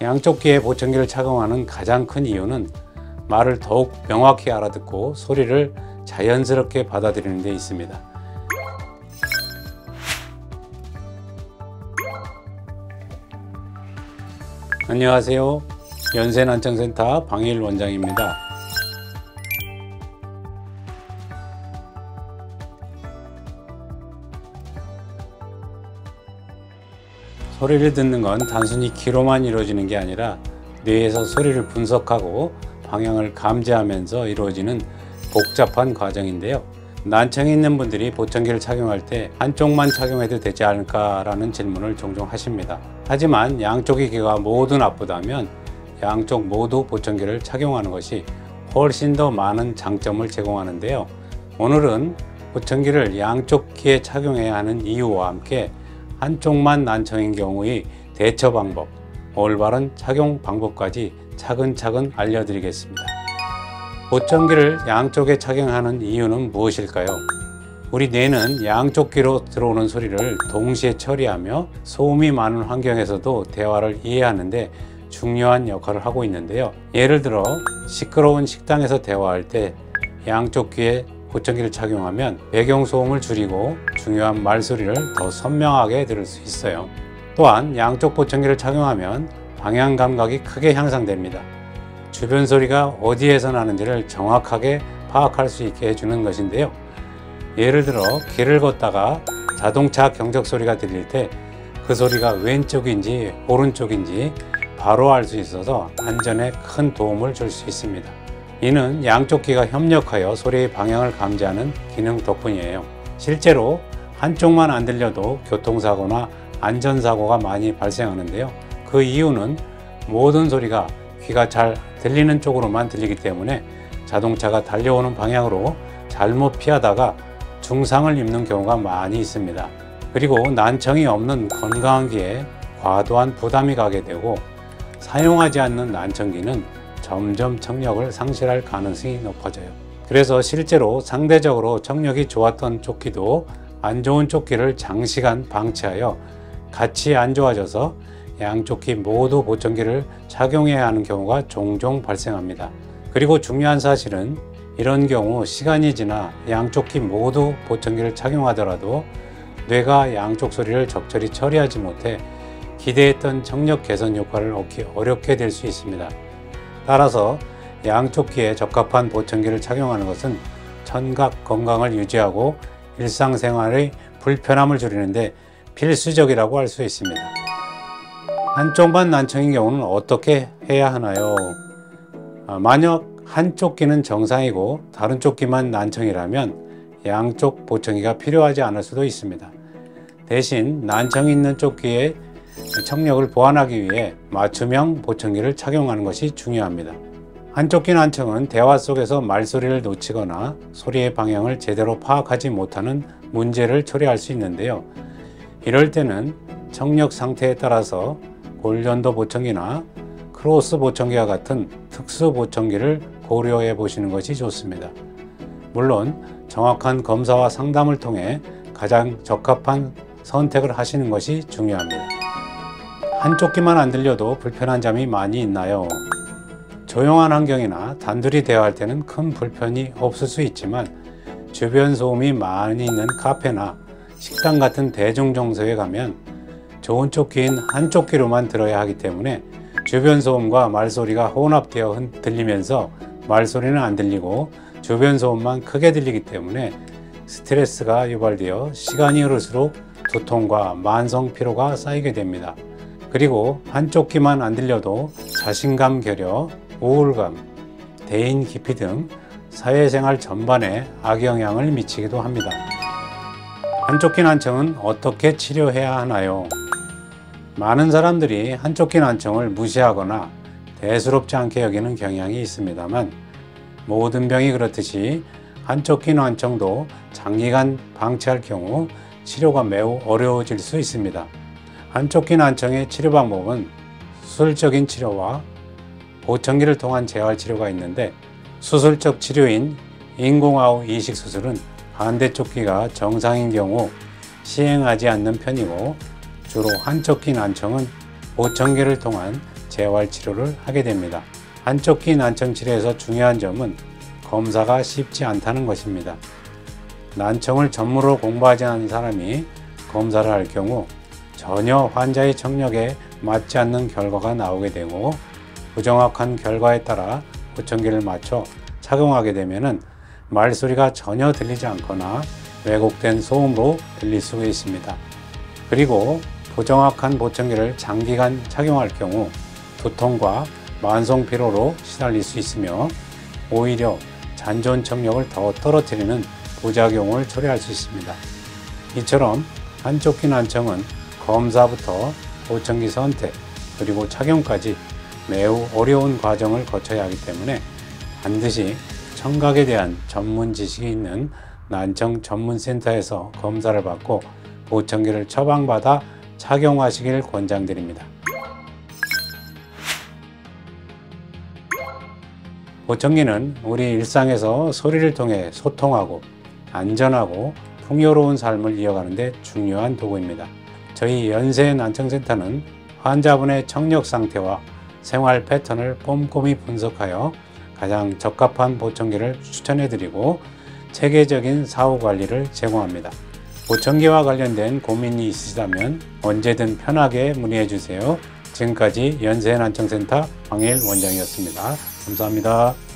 양쪽 귀에 보청기를 착용하는 가장 큰 이유는 말을 더욱 명확히 알아듣고 소리를 자연스럽게 받아들이는 데 있습니다. 안녕하세요. 연세난청센터 방일 원장입니다. 소리를 듣는 건 단순히 귀로만 이루어지는 게 아니라 뇌에서 소리를 분석하고 방향을 감지하면서 이루어지는 복잡한 과정인데요. 난청이 있는 분들이 보청기를 착용할 때 한쪽만 착용해도 되지 않을까라는 질문을 종종 하십니다. 하지만 양쪽의 귀가 모두 나쁘다면 양쪽 모두 보청기를 착용하는 것이 훨씬 더 많은 장점을 제공하는데요. 오늘은 보청기를 양쪽 귀에 착용해야 하는 이유와 함께 한쪽만 난청인 경우의 대처 방법, 올바른 착용 방법까지 차근차근 알려드리겠습니다. 보청기를 양쪽에 착용하는 이유는 무엇일까요? 우리 뇌는 양쪽 귀로 들어오는 소리를 동시에 처리하며 소음이 많은 환경에서도 대화를 이해하는데 중요한 역할을 하고 있는데요. 예를 들어 시끄러운 식당에서 대화할 때 양쪽 귀에 보청기를 착용하면 배경소음을 줄이고 중요한 말소리를 더 선명하게 들을 수 있어요. 또한 양쪽 보청기를 착용하면 방향 감각이 크게 향상됩니다. 주변 소리가 어디에서 나는지를 정확하게 파악할 수 있게 해주는 것인데요. 예를 들어 길을 걷다가 자동차 경적 소리가 들릴 때 그 소리가 왼쪽인지 오른쪽인지 바로 알 수 있어서 안전에 큰 도움을 줄 수 있습니다. 이는 양쪽 귀가 협력하여 소리의 방향을 감지하는 기능 덕분이에요. 실제로 한쪽만 안 들려도 교통사고나 안전사고가 많이 발생하는데요. 그 이유는 모든 소리가 귀가 잘 들리는 쪽으로만 들리기 때문에 자동차가 달려오는 방향으로 잘못 피하다가 중상을 입는 경우가 많이 있습니다. 그리고 난청이 없는 건강한 귀에 과도한 부담이 가게 되고 사용하지 않는 난청귀는 점점 청력을 상실할 가능성이 높아져요. 그래서 실제로 상대적으로 청력이 좋았던 쪽 귀도 안 좋은 쪽 귀를 장시간 방치하여 같이 안 좋아져서 양쪽 귀 모두 보청기를 착용해야 하는 경우가 종종 발생합니다. 그리고 중요한 사실은 이런 경우 시간이 지나 양쪽 귀 모두 보청기를 착용하더라도 뇌가 양쪽 소리를 적절히 처리하지 못해 기대했던 청력 개선 효과를 얻기 어렵게 될 수 있습니다. 따라서 양쪽 귀에 적합한 보청기를 착용하는 것은 청각 건강을 유지하고 일상생활의 불편함을 줄이는데 필수적이라고 할 수 있습니다. 한쪽만 난청인 경우는 어떻게 해야 하나요? 만약 한쪽 귀는 정상이고 다른 쪽 귀만 난청이라면 양쪽 보청기가 필요하지 않을 수도 있습니다. 대신 난청이 있는 쪽 귀에 청력을 보완하기 위해 맞춤형 보청기를 착용하는 것이 중요합니다. 한쪽 귀 난청은 대화 속에서 말소리를 놓치거나 소리의 방향을 제대로 파악하지 못하는 문제를 초래할 수 있는데요. 이럴 때는 청력 상태에 따라서 골전도 보청기나 크로스 보청기와 같은 특수 보청기를 고려해 보시는 것이 좋습니다. 물론 정확한 검사와 상담을 통해 가장 적합한 선택을 하시는 것이 중요합니다. 한쪽 귀만 안 들려도 불편한 점이 많이 있나요? 조용한 환경이나 단둘이 대화할 때는 큰 불편이 없을 수 있지만 주변 소음이 많이 있는 카페나 식당 같은 대중장소에 가면 좋은 쪽 귀인 한쪽 귀로만 들어야 하기 때문에 주변 소음과 말소리가 혼합되어 들리면서 말소리는 안 들리고 주변 소음만 크게 들리기 때문에 스트레스가 유발되어 시간이 흐를수록 두통과 만성 피로가 쌓이게 됩니다. 그리고 한쪽 귀만 안 들려도 자신감 결여, 우울감, 대인 기피 등 사회생활 전반에 악영향을 미치기도 합니다. 한쪽 귀 난청은 어떻게 치료해야 하나요? 많은 사람들이 한쪽 귀 난청을 무시하거나 대수롭지 않게 여기는 경향이 있습니다만 모든 병이 그렇듯이 한쪽 귀 난청도 장기간 방치할 경우 치료가 매우 어려워질 수 있습니다. 한쪽 귀 난청의 치료 방법은 수술적인 치료와 보청기를 통한 재활 치료가 있는데 수술적 치료인 인공아우 이식 수술은 반대쪽 귀가 정상인 경우 시행하지 않는 편이고 주로 한쪽 귀 난청은 보청기를 통한 재활치료를 하게 됩니다. 한쪽 귀 난청 치료에서 중요한 점은 검사가 쉽지 않다는 것입니다. 난청을 전문으로 공부하지 않은 사람이 검사를 할 경우 전혀 환자의 청력에 맞지 않는 결과가 나오게 되고, 부정확한 결과에 따라 보청기를 맞춰 착용하게 되면 말소리가 전혀 들리지 않거나 왜곡된 소음으로 들릴 수 있습니다. 그리고 부정확한 보청기를 장기간 착용할 경우 두통과 만성 피로로 시달릴 수 있으며 오히려 잔존 청력을 더 떨어뜨리는 부작용을 초래할 수 있습니다. 이처럼 한쪽 귀 난청은 검사부터 보청기 선택 그리고 착용까지 매우 어려운 과정을 거쳐야 하기 때문에 반드시 청각에 대한 전문 지식이 있는 난청 전문센터에서 검사를 받고 보청기를 처방받아 착용하시길 권장드립니다. 보청기는 우리 일상에서 소리를 통해 소통하고 안전하고 풍요로운 삶을 이어가는 데 중요한 도구입니다. 저희 연세난청센터는 환자분의 청력 상태와 생활 패턴을 꼼꼼히 분석하여 가장 적합한 보청기를 추천해드리고 체계적인 사후 관리를 제공합니다. 보청기와 관련된 고민이 있으시다면 언제든 편하게 문의해 주세요. 지금까지 연세난청센터 황일 원장이었습니다. 감사합니다.